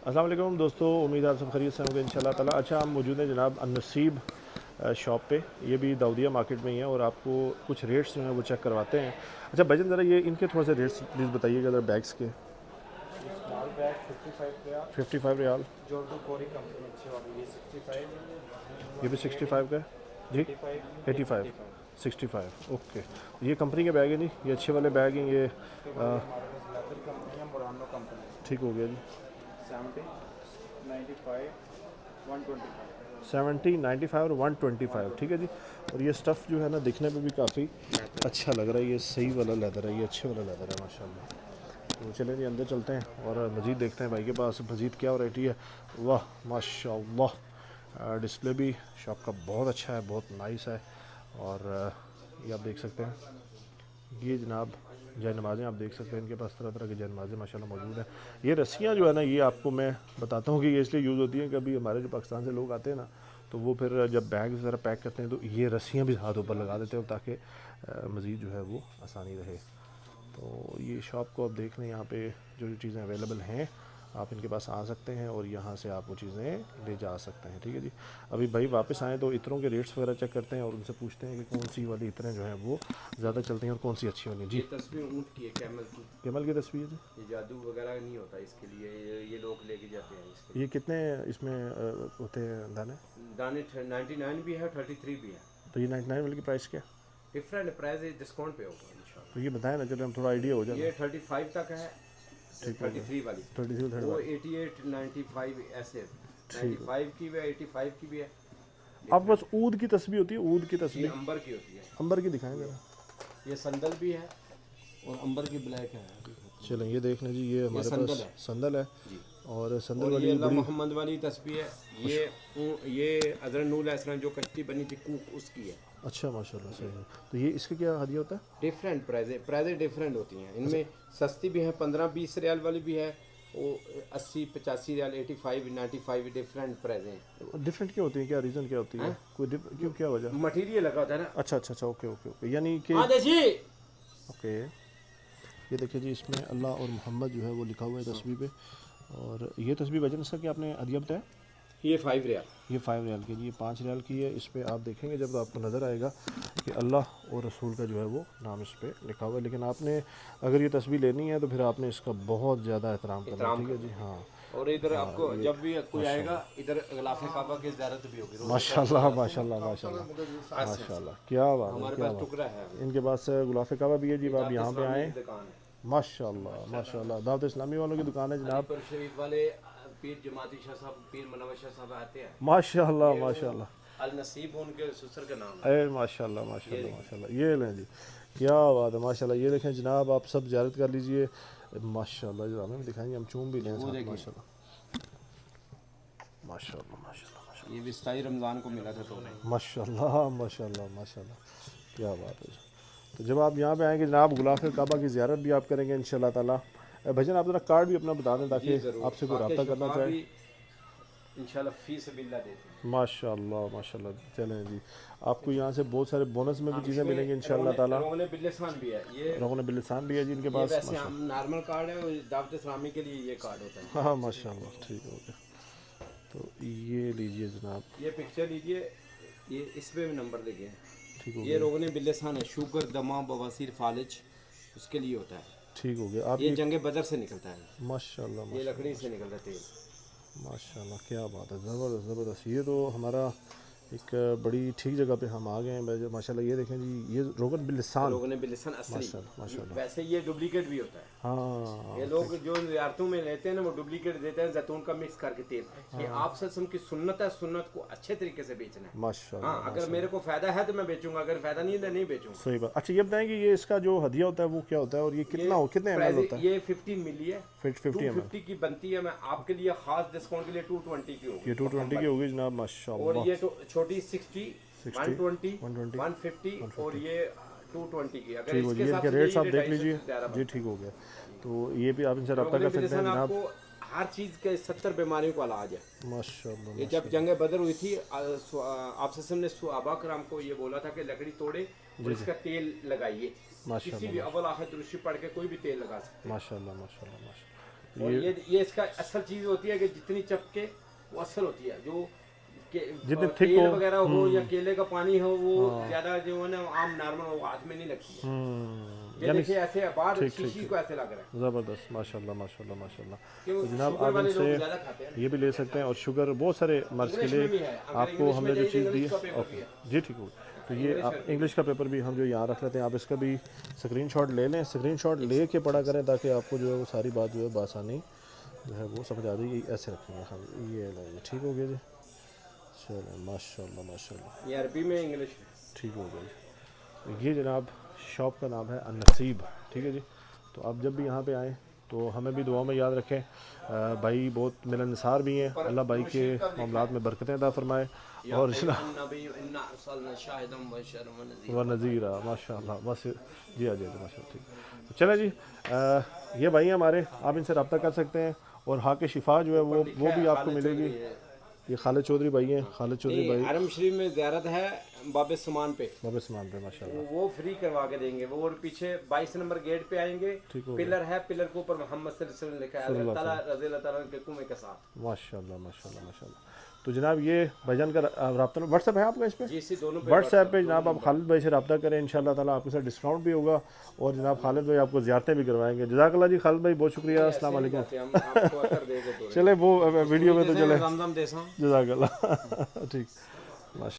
अस्सलाम वालेकुम दोस्तों, उम्मीद है आप सब खैरियत से होंगे इंशाल्लाह ताला। अच्छा, हम मौजूद हैं जनाब नसीब शॉप पे। ये भी दाऊदिया मार्केट में ही है और आपको कुछ रेट्स जो हैं वो चेक करवाते हैं। अच्छा भाईजान, ज़रा ये इनके थोड़ा सा रेट्स प्लीज़ बताइएगा ज़रा बैग्स के। ये small bag 55 riyal. 55 riyal. Jordan कोरी कंपनी अच्छी वाली, ये 65, ये भी 65 का है जी। 85, 85, 85। 65 ओके। ये कंपनी के बैग हैं जी, ये अच्छे वाले बैग हैं ये। उसके बाद ये हमारे पास लेदर कंपनी है, मुरानो कंपनी है। ठीक हो गया जी। 70, 95, 125। 70, 95 और 125 ठीक है जी। और ये स्टफ़ जो है ना दिखने में भी काफ़ी अच्छा लग रहा है। ये सही वाला लेदर है, ये अच्छे वाला लेदर है माशाल्लाह। तो चलें जी अंदर चलते हैं और मज़ीद देखते हैं भाई के पास मज़ीद क्या वैरायटी है। वाह माशाल्लाह, डिस्प्ले भी शॉप का बहुत अच्छा है, बहुत नाइस है। और ये आप देख सकते हैं, ये जनाब जय नमाज़ें आप देख सकते हैं, इनके पास तरह तरह की जय नमाज़ें माशाल्लाह मौजूद हैं। ये रस्सियाँ जो है ना, ये आपको मैं बताता हूँ कि ये इसलिए यूज़ होती हैं कि अभी हमारे जो पाकिस्तान से लोग आते हैं ना, तो वो फिर जब बैग ज़रा पैक करते हैं तो ये रस्सियाँ भी हाथ ऊपर लगा देते हैं ताकि मज़ीद जो है वो आसानी रहे। तो ये शॉप को आप देख लें, यहाँ पे जो जो चीज़ें अवेलेबल हैं आप इनके पास आ सकते हैं और यहाँ से आप वो चीज़ें ले जा सकते हैं। ठीक है जी। अभी भाई वापस आएँ तो इत्रों के रेट्स वगैरह चेक करते हैं और उनसे पूछते हैं कि कौन सी वाली इत्रें जो हैं वो ज़्यादा चलती हैं और कौन सी अच्छी वाली। जी, ये तस्वीर ऊँट की है, कैमल की। कैमल की तस्वीर जी। ये जादू वगैरह नहीं होता इसके लिए, ये लोग लेके जाते हैं इसके ये कितने इसमें होते हैं दाने? दाने 99 भी है, 33 भी है। तो ये 99 वाले की प्राइस क्या? डिफरेंट प्राइस डिस्काउंट पे होगा इंशाल्लाह। तो ये बताएं ना, चलो हम थोड़ा आइडिया हो जाए। ये 35 तक है, 33 वाली। 33 वो 88, 95 ऐसे, ठीक 95 की भी है, 85 की भी है। आप बस ऊद की तस्वीर होती है, ऊद की ये तस्वीर अंबर की होती है। अंबर की दिखाएं ज़रा। ये संदल भी है और अंबर की ब्लैक है। चलें ये देख लें जी, ये हमारे संदल पास है। संदल है जी। और संदल और ये वाली अल्लाह बड़ी मोहम्मद वाली तस्वीर है। ये हज़रत नूह अलैहिस्सलाम जो कश्ती बनी थी कूक, उसकी है। अच्छा माशाल्लाह सही है। तो ये इसका क्या हदिया होता है? डिफरेंट प्राइजें डिफरेंट होती हैं। इनमें सस्ती भी है, 15-20 रियाल वाली भी है, वो 80-85 रियाल, 85, 95 डिफरेंट प्राइजें हैं। डिफरेंट क्या होती है, क्या रीज़न क्या होती है, कोई क्यों क्या वजह? मटेरियल लगा होता है ना। अच्छा अच्छा अच्छा, ओके ओके ओके, यानी कि हाँ देखिए, ओके। ये देखिए जी, इसमें अल्लाह और मोहम्मद जो है वो लिखा हुआ है तस्वीर पे। और ये तस्वीर वजन इसका क्या आपने हदिया बताया? ये 5 रियाल। ये 5 रियाल की जी, ये 5 रियाल की है। इस पे आप देखेंगे जब तो आपको नज़र आएगा कि अल्लाह और रसूल का जो है वो नाम इस पे लिखा हुआ है। लेकिन आपने अगर ये तस्वीर लेनी है तो फिर आपने इसका बहुत ज़्यादा एहतराम करना है। ठीक है जी। हाँ और इधर आपको जब भी कोई आएगा, इधर गिलाफ काबा की ज़ियारत भी होगी। माशाल्लाह माशाल्लाह माशाल्लाह माशाल्लाह, क्या बात है, हमारे क्या पास बात। टुकड़ा है। इनके पास गुलाफ काबा भी है जी। आप यहाँ पे आएँ, दुकान है माशाल्लाह माशाल्लाह। दावत इस्लामी वालों की दुकान है जनाब। अलीपुर शरीफ वाले पीर जमाती शाह साहब, पीर मनवर शाह साहब आते हैं। माशाल्लाह माशाल्लाह, अल नसीब उनके ससुर का नाम है। अरे माशाल्लाह माशाल्लाह माशाल्लाह। ये लें जी, क्या बात है माशाल्लाह। ये देखें जनाब, आप सब ज़ियारत कर लीजिए माशाल्लाह। जो हमें भी दिखाएंगे, हम चूम भी लें साथ माशाल्लाह माशाल्लाह माशाल्लाह ये भी 27 रमज़ान को मिला था तो माशाल्लाह माशाल्लाह माशाल्लाह, क्या बात है। तो जब आप यहाँ पे आएंगे जनाब, गुलाफ काबा की ज़ियारत भी आप करेंगे इंशाल्लाह ताला। भजन आप ज़रा कार्ड भी अपना बता दें ताकि आपसे कोई रब्ता करना चाहे। इंशाल्लाह फी सबिल्लाह देते हैं। माशाल्लाह माशाल्लाह। चलें जी, आपको यहाँ से बहुत सारे बोनस में भी चीज़ें मिलेंगी इंशाल्लाह ताला। रोगन बिल्लिसान भी है, ये रोगन बिल्लिसान भी है जी इनके ये पास। वैसे हम नॉर्मल कार्ड है, और दावत इस्लामी के लिए ये कार्ड होता है। हाँ माशाल्लाह, ठीक हो गया। तो ये लीजिए जनाब, ये पिक्चर लीजिए, ये इस पे भी नंबर लिखे। ठीक हो ये गया, रोगन बिल्लिसान है, शुगर, दमा, बवासीर, फालिज, उसके लिए होता है। ठीक हो गया। आप ये जंगे बदर से निकलता है, माशाल्लाह ये लकड़ी से निकलता है तेल। माशाल्लाह, क्या बात है, ज़बरदस्त ज़बरदस्त। ये तो हमारा एक बड़ी ठीक जगह पे हम आ गए हैं माशाल्लाह। ये देखें जी, ये रोगन बिल्लिसान रोगन बिल्लिसान असली। माशाल्लाह माशाल्लाह। वैसे ये डुप्लीकेट भी होता है। हाँ ये लोग जो रियायतों में लेते हैं ना, वो डुप्लीकेट देते हैं, जैतून का मिक्स करके तेल। ये आप सल्लम की सुन्नत है, सुन्नत को अच्छे तरीके से बेचना है। माशाल्लाह हाँ, अगर मेरे को फायदा है तो मैं बेचूंगा, अगर फायदा नहीं है तो नहीं बेचूंगा। सही बात। अच्छा ये बताएं कि ये इसका जो हदिया होता है वो क्या होता है और ये कितना कितने ml होता है? ये 50 मिली है, 50 ml 250 की बनती है। मैं आपके लिए खास डिस्काउंट के लिए 220 की होगी। ये 220 की होगी जनाब माशाल्लाह। और ये तो छोटी 60, 120, 120, 150 और ये 220 की। अगर ठीक हो इसके जी। साथ इनके रेट्स आप देख 250 लीजिए से ज़्यादा जी, ठीक हो गया। तो ये भी आप इनसे रब्ता कर सकते हैं जनाब। आपको हर चीज़ के 70 बीमारियों का इलाज है। माशाल्लाह ये जब जंग बदर हुई थी, आप सल्लम ने सहाबा कराम को ये बोला था कि लकड़ी तोड़े और इसका तेल लगाइए। किसी भी अव्वल आखिर दुरुस्ती पढ़ के कोई भी तेल लगा सकते हैं। माशाल्लाह माशाल्लाह माशाल्लाह। और ये इसका असल चीज़ होती है कि जितनी चपके वो असल होती है, जो जितने थिक तेल हो वगैरह हो या केले का पानी हो वो ज़्यादा जो है ना आम नॉर्मल वो हाथ में नहीं लगती है। ये देखिए ऐसे बाहर शीशी को ऐसे लग रहा है। ज़बरदस्त, माशाल्लाह माशाल्लाह माशाल्लाह। क्यों तो जनाब शुगर आप वाले लोग इनसे ज़्यादा खाते हैं। ये भी ले सकते हैं, और शुगर बहुत सारे मर्ज़ के इंग्लिश में भी लिए है, अगर आपको इंग्लिश हमने में जो चाहिए चीज़ तो दी इंग्लिश का है, पेपर भी है। जी ठीक हो। तो ये आप इंग्लिश का पेपर भी हम जो यहाँ रख लेते हैं, आप इसका भी स्क्रीनशॉट ले लें, स्क्रीनशॉट ले के पढ़ा करें ताकि आपको जो है वो सारी बात जो है बासानी जो है वो समझ आ जाएगी। ऐसे रखेंगे हाँ, ये ठीक हो गया जी। चलो माशाल्लाह माशाल्लाह, ये अरबी में इंग्लिश में। ठीक हो गया जी। ये जनाब शॉप का नाम है अन-नसीब, ठीक है जी। तो आप जब भी यहाँ पे आएँ तो हमें भी दुआ में याद रखें। भाई बहुत मिलनसार भी हैं, अल्लाह भाई के मामलात में बरकतें अता फरमाए। और व नज़ीरा माशाल्लाह, बस जी आ जाइए माशाल्लाह, ठीक। तो चले जी, ये भाई हैं हमारे, आप इनसे रब्ता कर सकते हैं। और हाँ के शिफा जो है वो भी आपको मिलेगी। ये खालिद चौधरी भाई हैं, खालिद चौधरी भाई हरम शरीफ में ज़ियारत है बाबे समान पे, बाबा समान पे माशाल्लाह, वो फ्री करवा के देंगे। वो और पीछे 22 नंबर गेट पे आएंगे, ठीक हो पिलर है, पिलर के ऊपर मोहम्मद सल्लल्लाहु अलैहि वसल्लम लिखा है, अल्लाह ताला रज़ी अल्लाह ताला के कुएं के साथ। माशाल्लाह माशाल्लाह माशाल्लाह। तो जनाब ये भाईजान का रब्ता व्हाट्सएप है आपका इस पे? जी इसी दोनों पे व्हाट्सएप पे जनाब आप खालिद भाई से रब्ता करें, इंशाल्लाह ताला आपके साथ डिस्काउंट भी होगा। और जनाब खालिद भाई आपको ज़ियारतें भी करवाएंगे। जज़ाकल्लाह जी खालिद भाई, बहुत शुक्रिया, अस्सलाम वालेकुम। हम आपको असर देंगे तो चले वो वीडियो में तो चले रमज़म देसा जज़ाकल्लाह ठीक।